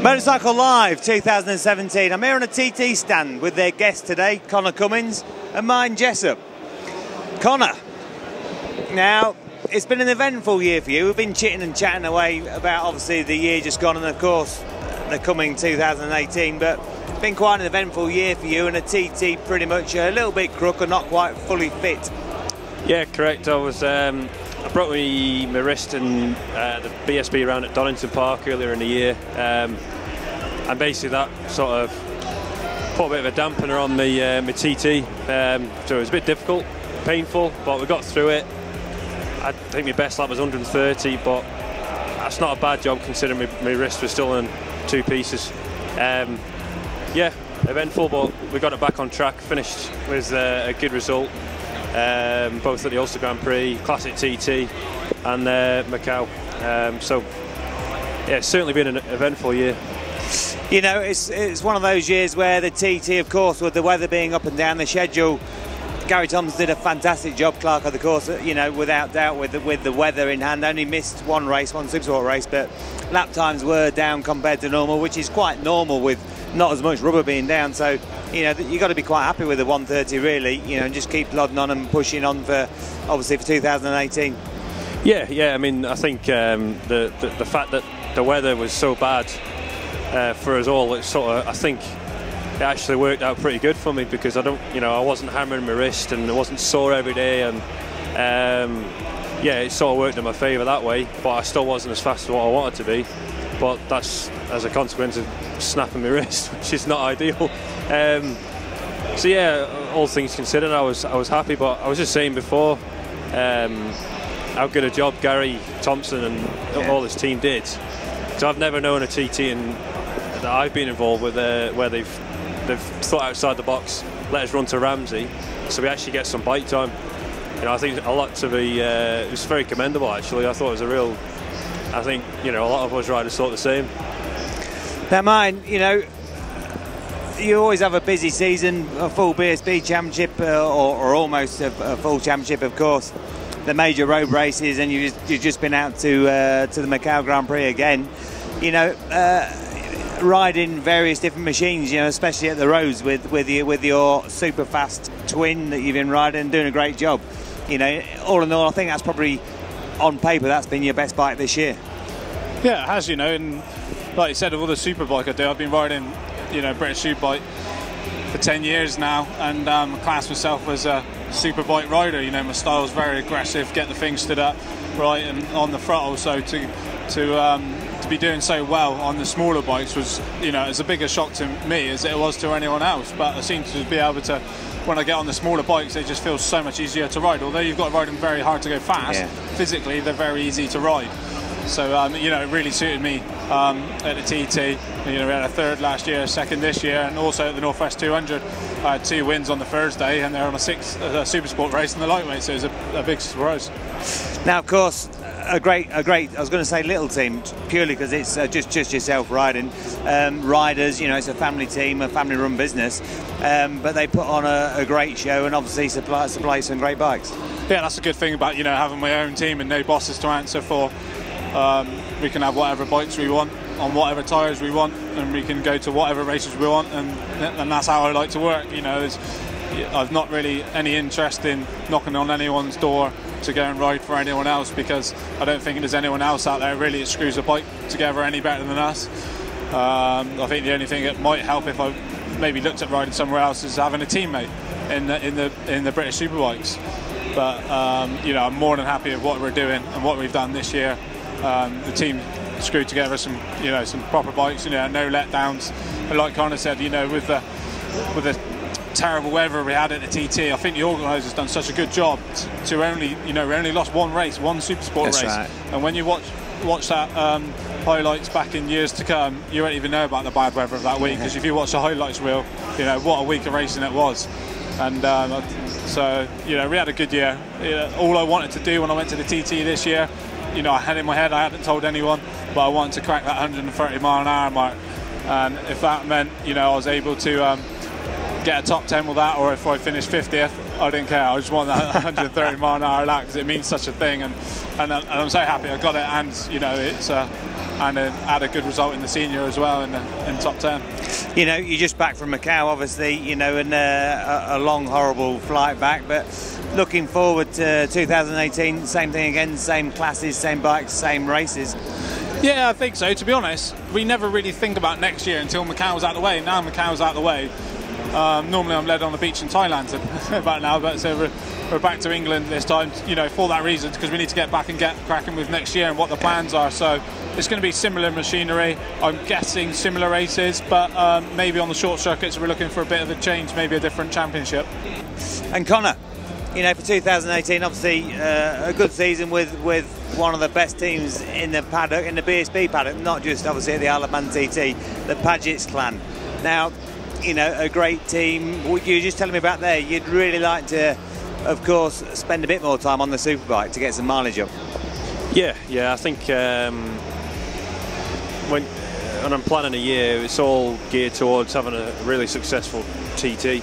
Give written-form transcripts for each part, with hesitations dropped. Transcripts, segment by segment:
Motorcycle Live 2017. I'm here on a TT stand with their guest today, Conor Cummins and Martin Jessop. Conor, now it's been an eventful year for you. We've been chitting and chatting away about obviously the year just gone and of course the coming 2018, but it's been quite an eventful year for you and a TT pretty much a little bit crook and not quite fully fit. Yeah, correct. I broke my wrist in the BSB round at Donington Park earlier in the year, and basically that sort of put a bit of a dampener on my TT, so it was a bit difficult, painful, but we got through it. I think my best lap was 130, but that's not a bad job considering my wrist was still in two pieces. Yeah, eventful, but we got it back on track, finished with a good result. Both at the Ulster Grand Prix, Classic TT and Macau. So yeah, it's certainly been an eventful year. You know, it's one of those years where the TT, of course, with the weather being up and down the schedule, Gary Thomas did a fantastic job, Clark of the course, you know, without doubt, with the weather in hand. Only missed one Supersport race, but lap times were down compared to normal, which is quite normal with not as much rubber being down. So, you know, you've got to be quite happy with the 130 really, you know, and just keep plodding on and pushing on for, obviously, for 2018. Yeah, I mean, I think the fact that the weather was so bad for us all, it sort of, I think it actually worked out pretty good for me, because I wasn't hammering my wrist and it wasn't sore every day, and yeah, it sort of worked in my favour that way, but I still wasn't as fast as what I wanted to be. But that's as a consequence of snapping my wrist, which is not ideal. So yeah, all things considered, I was happy. But I was just saying before how good a job Gary Thompson and all his team did. So I've never known a TT that I've been involved with where they've thought outside the box, let us run to Ramsey, so we actually get some bike time. You know, I think a lot to be. It was very commendable actually. I thought it was a real. I think, you know, a lot of us riders thought the same. Now, mine, you know, you always have a busy season, a full BSB championship, or almost a full championship, of course. The major road races, and you've just been out to the Macau Grand Prix again. You know, riding various different machines, you know, especially at the roads with your super fast twin that you've been riding, doing a great job. You know, all in all, I think that's probably, on paper, that's been your best bike this year. Yeah, it has, you know, and like you said, of all the superbike I do, I've been riding, you know, British Superbike for 10 years now, and class myself as a superbike rider. You know, my style's very aggressive, get the thing stood up right and on the throttle, so to be doing so well on the smaller bikes was, you know, it's a bigger shock to me as it was to anyone else, but I seem to be able to, when I get on the smaller bikes, they just feel so much easier to ride. Although you've got to ride them very hard to go fast, physically they're very easy to ride. So, you know, it really suited me at the TT. You know, we had a third last year, second this year, and also at the Northwest 200. I had 2 wins on the Thursday, and they're on a Supersport race in the lightweight, so it was a big surprise. Now, of course, a great, I was going to say little team, purely because it's just yourself riding. Riders, you know, it's a family team, a family-run business, but they put on a great show and obviously supply some great bikes. Yeah, that's a good thing about, you know, having my own team and no bosses to answer for. We can have whatever bikes we want, on whatever tyres we want, and we can go to whatever races we want, and that's how I like to work. You know, I've not really any interest in knocking on anyone's door to go and ride for anyone else, because I don't think there's anyone else out there really that screws a bike together any better than us. I think the only thing that might help if I maybe looked at riding somewhere else is having a teammate in the British Superbikes. But you know, I'm more than happy with what we're doing and what we've done this year. The team screwed together some proper bikes, you know, no letdowns. And like Conor said, you know, with the terrible weather we had at the TT, I think the organisers done such a good job to only, you know, we only lost one race, one Supersport race. Right. And when you watch that highlights back in years to come, you won't even know about the bad weather of that week, because if you watch the highlights reel, you know what a week of racing it was. And so, you know, we had a good year. All I wanted to do when I went to the TT this year, you know, I had in my head, I hadn't told anyone, but I wanted to crack that 130 mile an hour mark. And if that meant, you know, I was able to get a top 10 with that, or if I finished 50th, I didn't care. I just want that 130 mile an hour lap, because it means such a thing, and I'm so happy I got it. And you know, it's and had a good result in the senior as well in top 10. You know, you're just back from Macau, obviously, you know, and a long, horrible flight back, but looking forward to 2018, same thing again, same classes, same bikes, same races. Yeah, I think so. To be honest, we never really think about next year until Macau's out of the way. Now Macau's out of the way. Normally I'm led on the beach in Thailand about now, but so we're back to England this time, you know, for that reason, because we need to get back and get cracking with next year and what the plans are. So it's going to be similar machinery, I'm guessing similar races, but maybe on the short circuits we're looking for a bit of a change, maybe a different championship. And Conor, you know, for 2018, obviously a good season with one of the best teams in the paddock, in the BSB paddock, not just obviously at the Isle of Man TT, the Paget's clan. Now, you know, a great team. You were just telling me about there, you'd really like to, of course, spend a bit more time on the superbike to get some mileage up. Yeah, I think when I'm planning a year, it's all geared towards having a really successful TT.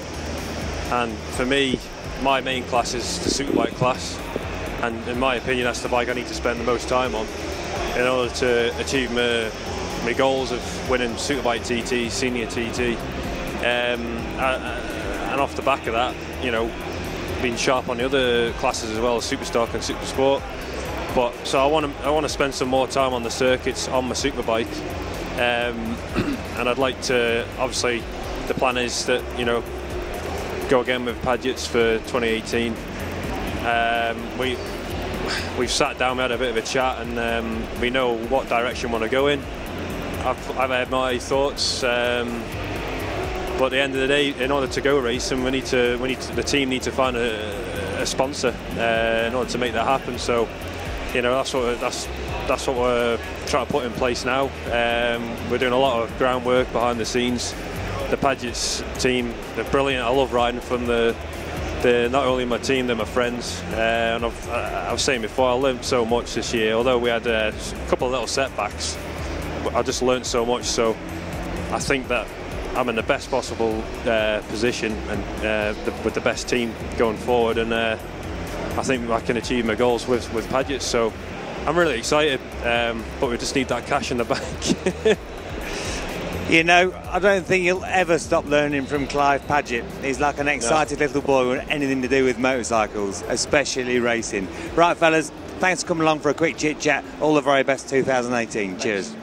And for me, my main class is the superbike class, and in my opinion that's the bike I need to spend the most time on in order to achieve my goals of winning superbike TT, senior TT, and off the back of that, you know, being sharp on the other classes as well, Superstock and Supersport. But so I want to spend some more time on the circuits on my superbike, and I'd like to, obviously the plan is that, you know, go again with Paget's for 2018. We've sat down, we had a bit of a chat, and we know what direction we want to go in. I've had my thoughts, but at the end of the day, in order to go racing, the team need to find a sponsor in order to make that happen. So, you know, that's what we're trying to put in place now. We're doing a lot of groundwork behind the scenes. The Paget's team, they're brilliant. I love riding from they're not only my team, they're my friends. And I was saying before, I learned so much this year. Although we had a couple of little setbacks, I just learned so much. So I think that I'm in the best possible position and with the best team going forward. And I think I can achieve my goals with Paget. So I'm really excited, but we just need that cash in the bank. You know, I don't think you'll ever stop learning from Clive Paget. He's like an excited little boy with anything to do with motorcycles, especially racing. Right, fellas, thanks for coming along for a quick chit chat. All the very best 2018. Cheers.